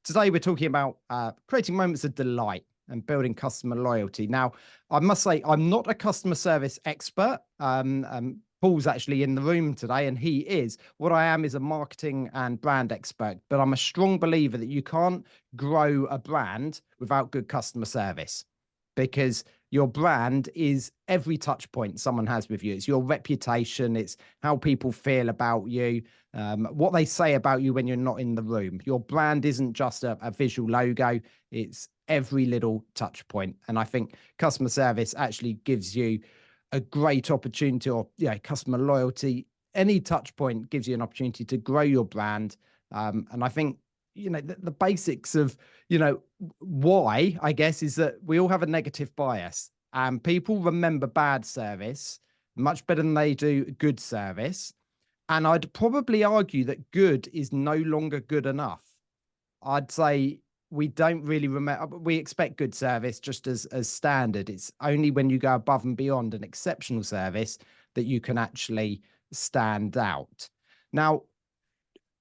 Today we're talking about creating moments of delight and building customer loyalty. Now, I must say I'm not a customer service expert. Paul's actually in the room today, and he is. What I am is a marketing and brand expert, but I'm a strong believer that you can't grow a brand without good customer service, because your brand is every touch point someone has with you. It's your reputation. It's how people feel about you, what they say about you when you're not in the room. Your brand isn't just a visual logo. It's every little touch point. And I think customer service actually gives you a great opportunity, or customer loyalty. Any touch point gives you an opportunity to grow your brand. And I think the basics of why, I guess, is that we all have a negative bias, and people remember bad service much better than they do good service. And I'd probably argue that good is no longer good enough. I'd say we don't really remember. We expect good service just as standard. It's only when you go above and beyond an exceptional service that you can actually stand out. Now,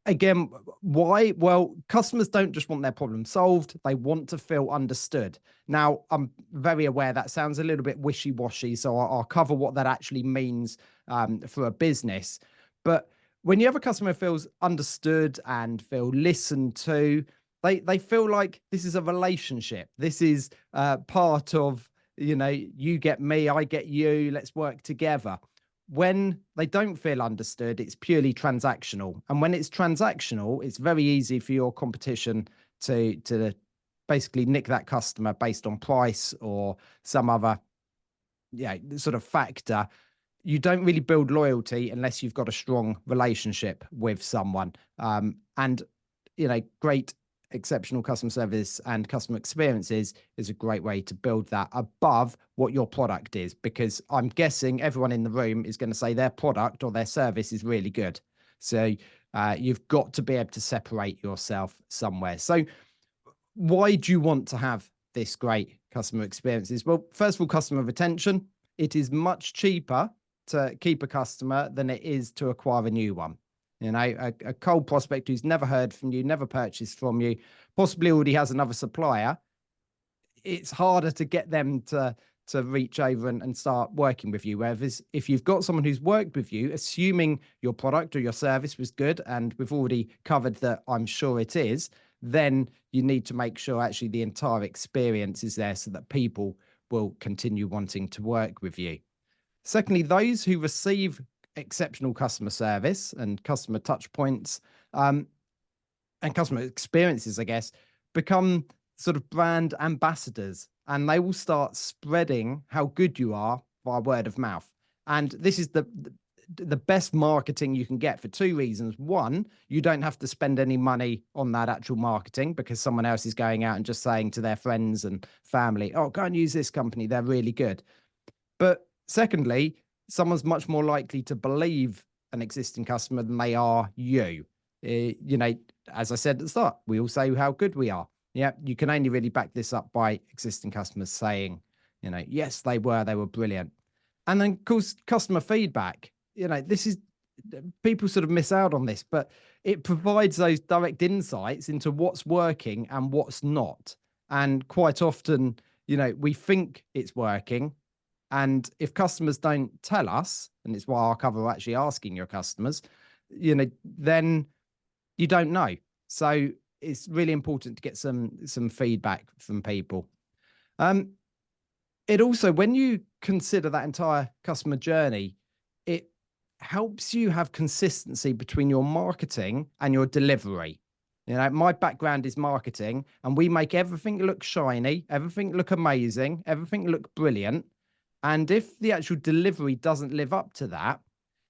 again, why? Well, customers don't just want their problem solved. They want to feel understood. Now, I'm very aware that sounds a little bit wishy-washy, so I'll cover what that actually means for a business. But when you have a customer who feels understood and feel listened to, they feel like this is a relationship. This is part of, you get me, I get you, let's work together. When they don't feel understood, it's purely transactional. And when it's transactional, it's very easy for your competition to basically nick that customer based on price or some other sort of factor. You don't really build loyalty unless you've got a strong relationship with someone. And great exceptional customer service and customer experiences is a great way to build that above what your product is, because I'm guessing everyone in the room is going to say their product or their service is really good. So you've got to be able to separate yourself somewhere. So why do you want to have this great customer experiences? Well, first of all, customer retention. It is much cheaper to keep a customer than it is to acquire a new one. A cold prospect who's never heard from you, never purchased from you, possibly already has another supplier. It's harder to get them to reach over and start working with you. Whereas if you've got someone who's worked with you, assuming your product or your service was good, and we've already covered that, I'm sure it is, then you need to make sure actually the entire experience is there so that people will continue wanting to work with you. Secondly, those who receive exceptional customer service and customer touch points and customer experiences, I guess, become sort of brand ambassadors, and they will start spreading how good you are via word of mouth. And this is the best marketing you can get for two reasons. One, you don't have to spend any money on that actual marketing, because someone else is going out and just saying to their friends and family, oh, go and use this company, they're really good. But secondly, someone's much more likely to believe an existing customer than they are you. As I said at the start, we all say how good we are. Yeah, you can only really back this up by existing customers saying, yes, they were brilliant. And then, of course, customer feedback. This is, people sort of miss out on this, but it provides those direct insights into what's working and what's not. And quite often, we think it's working. And if customers don't tell us, and it's why our cover actually asking your customers, then you don't know. So it's really important to get some feedback from people. It also, when you consider that entire customer journey, it helps you have consistency between your marketing and your delivery. My background is marketing, and we make everything look shiny, everything look amazing, everything look brilliant. And if the actual delivery doesn't live up to that,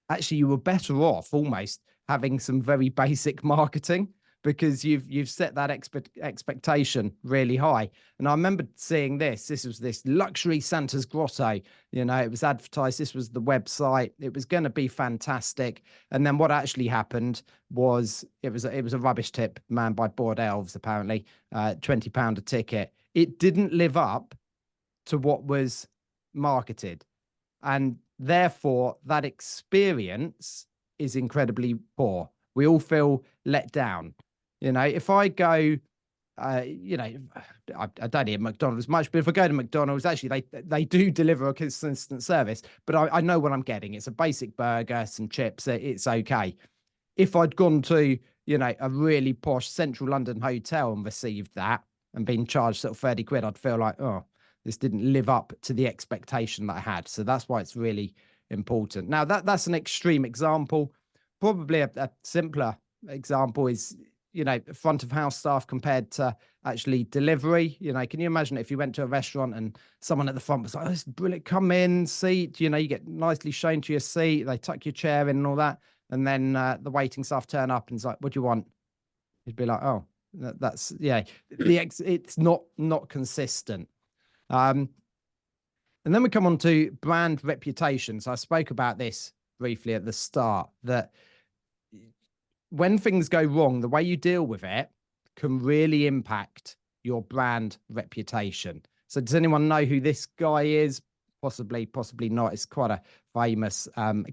actually you were better off almost having some very basic marketing, because you've set that expectation really high. And I remember seeing this was this luxury Santa's grotto. It was advertised, this was the website, it was going to be fantastic. And then what actually happened was it was a rubbish tip manned by bored elves, apparently, £20 a ticket. It didn't live up to what was marketed, and therefore that experience is incredibly poor. We all feel let down. If I go, I don't eat at McDonald's much, but if I go to McDonald's, actually they do deliver a consistent service, but I know what I'm getting. It's a basic burger, some chips. It's okay. If I'd gone to, a really posh central London hotel and received that and been charged sort of 30 quid, I'd feel like, oh, this didn't live up to the expectation that I had. So that's why it's really important. Now that's an extreme example. Probably a simpler example is, front of house staff compared to actually delivery. Can you imagine if you went to a restaurant and someone at the front was like, oh, this is brilliant, come in, seat, you get nicely shown to your seat, they tuck your chair in and all that. And then the waiting staff turn up and it's like, what do you want? You'd be like, oh, that's, it's not consistent. And then we come on to brand reputation. So I spoke about this briefly at the start, that when things go wrong, the way you deal with it can really impact your brand reputation. So does anyone know who this guy is? Possibly not. It's quite a famous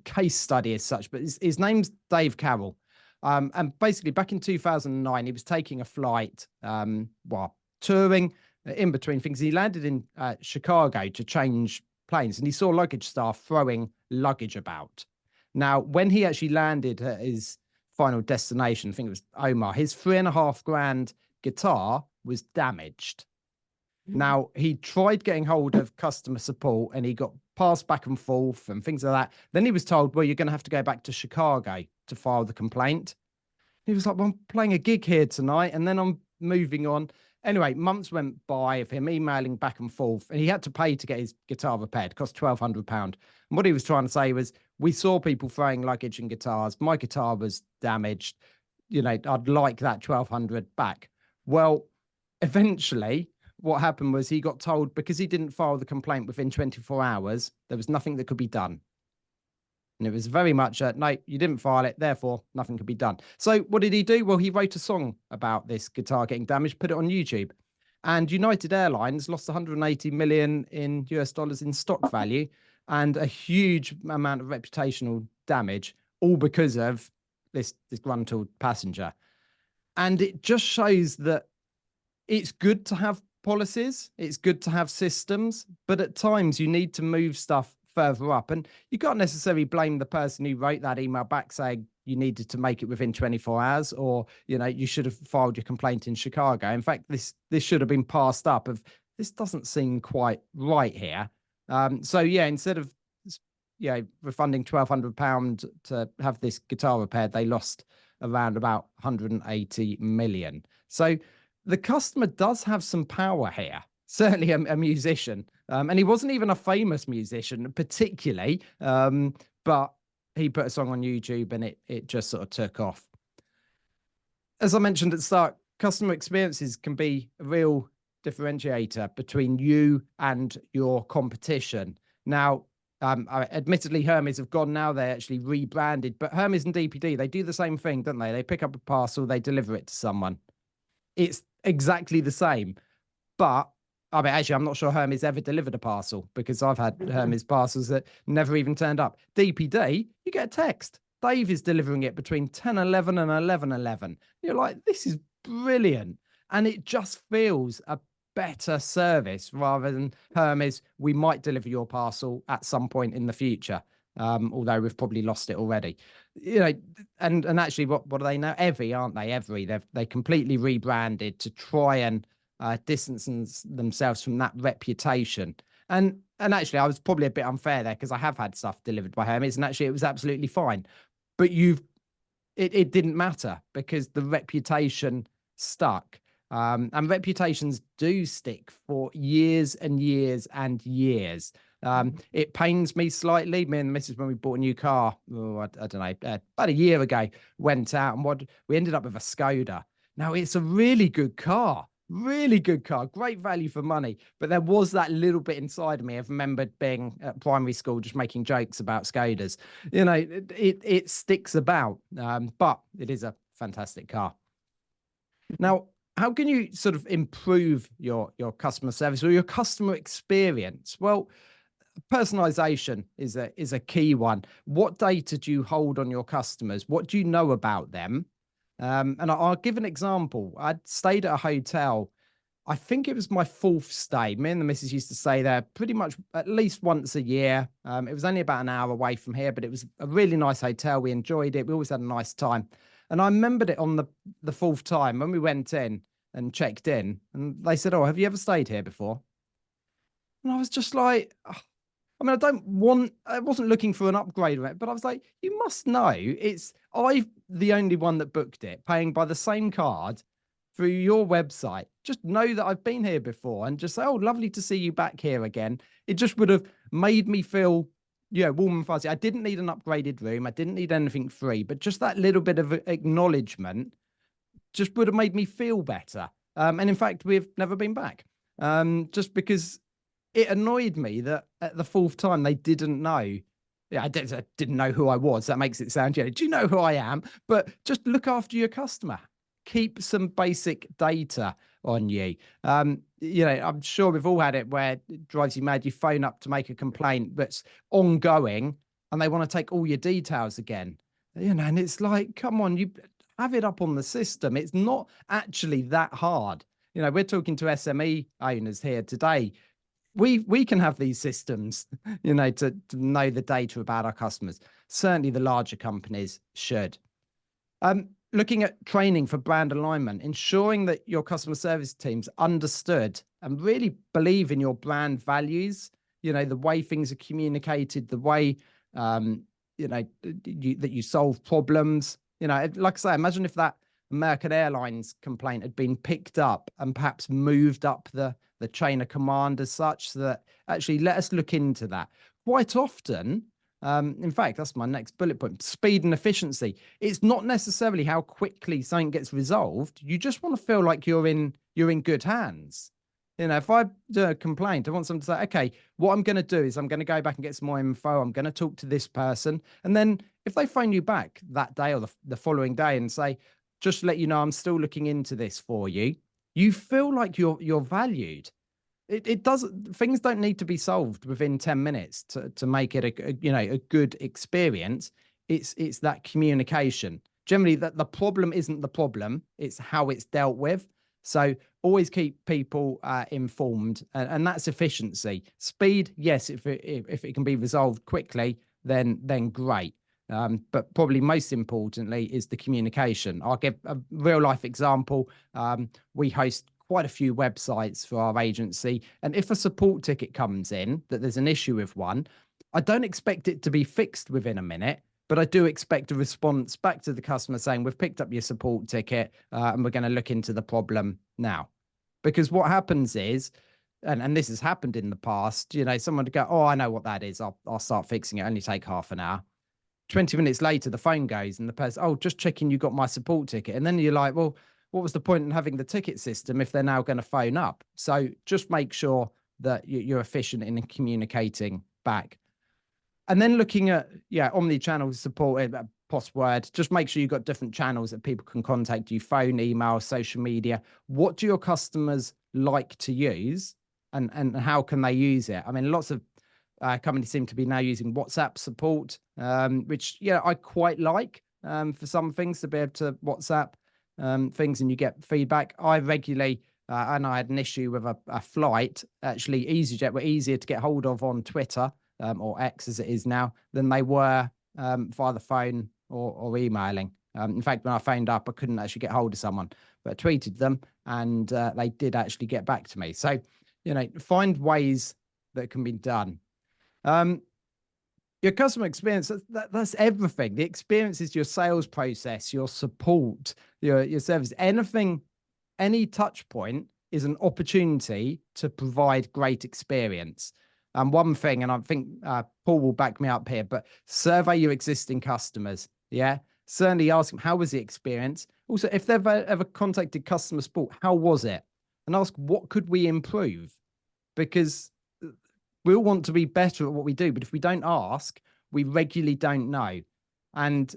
case study as such, but his name's Dave Carroll. And basically back in 2009, he was taking a flight while touring in between things. He landed in Chicago to change planes, and he saw luggage staff throwing luggage about. Now, when he actually landed at his final destination, I think it was Omar, his $3,500 guitar was damaged. Now, he tried getting hold of customer support and he got passed back and forth and things like that. Then he was told, well, you're going to have to go back to Chicago to file the complaint. He was like, well, I'm playing a gig here tonight and then I'm moving on. Anyway, months went by of him emailing back and forth, and he had to pay to get his guitar repaired. It cost £1,200. And what he was trying to say was, we saw people throwing luggage and guitars. My guitar was damaged. I'd like that £1,200 back. Well, eventually, what happened was he got told, because he didn't file the complaint within 24 hours, there was nothing that could be done. And it was very much, no, you didn't file it, therefore nothing could be done. So what did he do? Well, he wrote a song about this guitar getting damaged, put it on YouTube. And United Airlines lost 180 million in US dollars in stock value and a huge amount of reputational damage, all because of this disgruntled passenger. And it just shows that it's good to have policies, it's good to have systems, but at times you need to move stuff further up. And you can't necessarily blame the person who wrote that email back saying you needed to make it within 24 hours, or, you should have filed your complaint in Chicago. In fact, this should have been passed up of, this doesn't seem quite right here. So yeah, instead of, refunding £1,200 to have this guitar repaired, they lost around about 180 million. So the customer does have some power here. Certainly a musician. And he wasn't even a famous musician particularly, but he put a song on YouTube and it just sort of took off. As I mentioned at the start, customer experiences can be a real differentiator between you and your competition. Now, admittedly, Hermes have gone now. They're actually rebranded, but Hermes and DPD, they do the same thing, don't they? They pick up a parcel, they deliver it to someone. It's exactly the same. But actually, I'm not sure Hermes ever delivered a parcel, because I've had Hermes parcels that never even turned up. DPD, you get a text. Dave is delivering it between 10:11 and 11:11. You're like, this is brilliant. And it just feels a better service rather than Hermes, we might deliver your parcel at some point in the future. Although we've probably lost it already. And actually, what are they now? Every, aren't they? Every. They completely rebranded to try and distance themselves from that reputation. And actually, I was probably a bit unfair there, because I have had stuff delivered by Hermes, and actually it was absolutely fine. But it didn't matter, because the reputation stuck. And reputations do stick for years and years and years. It pains me slightly. Me and the missus, when we bought a new car, I don't know, about a year ago, went out and we ended up with a Skoda. Now, it's a really good car. Really good car, great value for money. But there was that little bit inside of me. I've remembered being at primary school, just making jokes about Skodas. It sticks about, but it is a fantastic car. Now, how can you sort of improve your customer service or your customer experience? Well, personalisation is a key one. What data do you hold on your customers? What do you know about them? And I'll give an example. I'd stayed at a hotel. I think it was my fourth stay. Me and the missus used to stay there pretty much at least once a year. It was only about an hour away from here, but it was a really nice hotel. We enjoyed it. We always had a nice time. And I remembered it on the fourth time when we went in and checked in, and they said, "Oh, have you ever stayed here before?" And I was just like, I mean, I wasn't looking for an upgrade on it, but I was like, you must know I'm the only one that booked it, paying by the same card through your website. Just know that I've been here before and just say, oh, lovely to see you back here again. It just would have made me feel, yeah, warm and fuzzy. I didn't need an upgraded room. I didn't need anything free, but just that little bit of acknowledgement just would have made me feel better. And in fact, we've never been back, just because it annoyed me that at the fourth time they didn't know. Yeah, I didn't know who I was. That makes it sound, do you know who I am? But just look after your customer. Keep some basic data on you. I'm sure we've all had it where it drives you mad. You phone up to make a complaint that's ongoing and they want to take all your details again. And it's like, come on, you have it up on the system. It's not actually that hard. We're talking to SME owners here today. We can have these systems, to know the data about our customers. Certainly the larger companies should. Looking at training for brand alignment, ensuring that your customer service teams understood and really believe in your brand values, the way things are communicated, the way, that you solve problems. Like I say, imagine if that American Airlines complaint had been picked up and perhaps moved up the chain of command as such, so that actually let us look into that. Quite often, in fact, that's my next bullet point, speed and efficiency. It's not necessarily how quickly something gets resolved. You just want to feel like you're in good hands. If I do a complaint, I want someone to say, okay, what I'm going to do is I'm going to go back and get some more info. I'm going to talk to this person. And then if they phone you back that day or the following day and say, just to let you know, I'm still looking into this for you, you feel like you're valued. It doesn't, things don't need to be solved within 10 minutes to make it a good experience. It's that communication. Generally, that the problem isn't the problem, it's how it's dealt with. So always keep people informed, and that's efficiency. Speed, yes, if it can be resolved quickly, then great. But probably most importantly is the communication. I'll give a real life example. We host quite a few websites for our agency, and if a support ticket comes in that there's an issue with one, I don't expect it to be fixed within a minute, but I do expect a response back to the customer saying, we've picked up your support ticket and we're going to look into the problem now. Because what happens is, and this has happened in the past, someone would go, oh, I know what that is. I'll start fixing it. Only take half an hour. 20 minutes later, the phone goes and the person, oh, just checking you got my support ticket. And then you're like, well, what was the point in having the ticket system if they're now going to phone up? So just make sure that you're efficient in communicating back. And then looking at, omni-channel support, post-word, just make sure you've got different channels that people can contact you, phone, email, social media. What do your customers like to use and how can they use it? I mean, lots of companies seem to be now using WhatsApp support, which, I quite like for some things, to be able to WhatsApp things and you get feedback. I regularly, and I had an issue with a flight, actually EasyJet were easier to get hold of on Twitter, or X as it is now, than they were via the phone or emailing. In fact, when I phoned up, I couldn't actually get hold of someone, but I tweeted them and they did actually get back to me. So, find ways that can be done. Your customer experience, that's everything. The experience is your sales process, your support, your service. Anything, any touch point is an opportunity to provide great experience. And one thing, and I think Paul will back me up here, but survey your existing customers. Yeah. Certainly ask them, how was the experience? Also, if they've ever contacted customer support, how was it? And ask, what could we improve? Because we'll want to be better at what we do, but if we don't ask, we regularly don't know. And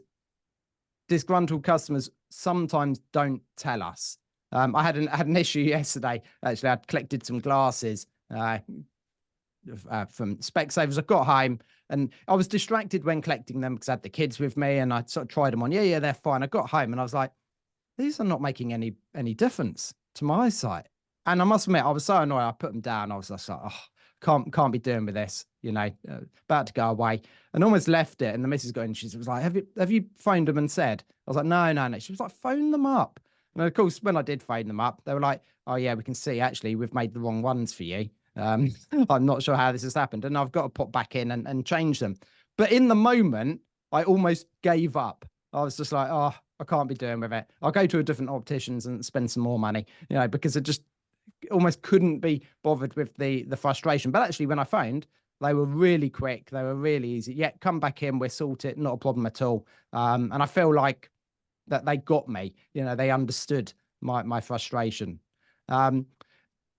disgruntled customers sometimes don't tell us. I had an issue yesterday. Actually, I'd collected some glasses from Specsavers. I got home and I was distracted when collecting them because I had the kids with me and I sort of tried them on. Yeah, they're fine. I got home and I was like, these are not making any difference to my site. And I must admit, I was so annoyed. I put them down. I was just like, oh, can't be doing with this, about to go away, and almost left it. And the missus got in. She was like, have you phoned them and said? I was like, no, no, no. She was like, phone them up. And of course, when I did phone them up, they were like, oh yeah, we can see actually we've made the wrong ones for you. I'm not sure how this has happened, and I've got to pop back in and change them. But in the moment, I almost gave up. I was just like, oh, I can't be doing with it. I'll go to a different opticians and spend some more money, because it just almost couldn't be bothered with the frustration. But actually, when I phoned, they were really quick. They were really easy. Yeah, come back in. We'll sort it. Not a problem at all. And I feel like that they got me. They understood my frustration. And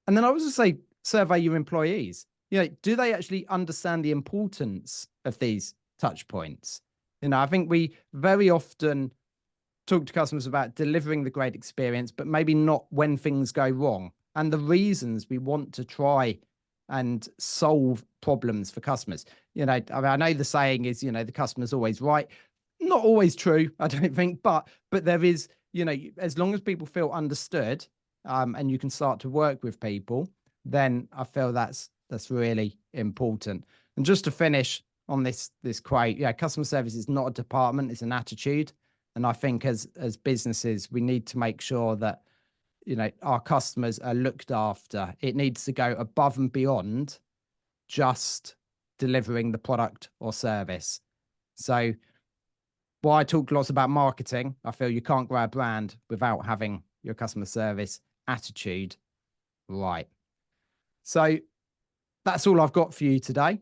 then I was to say, survey your employees. Do they actually understand the importance of these touch points? I think we very often talk to customers about delivering the great experience, but maybe not when things go wrong and the reasons we want to try and solve problems for customers. I know the saying is, the customer's always right. Not always true, I don't think, but there is, as long as people feel understood, and you can start to work with people, then I feel that's really important. And just to finish on this quote, customer service is not a department, it's an attitude. And I think as businesses, we need to make sure that, our customers are looked after. It needs to go above and beyond just delivering the product or service. So while I talk lots about marketing, I feel you can't grow a brand without having your customer service attitude right. So that's all I've got for you today.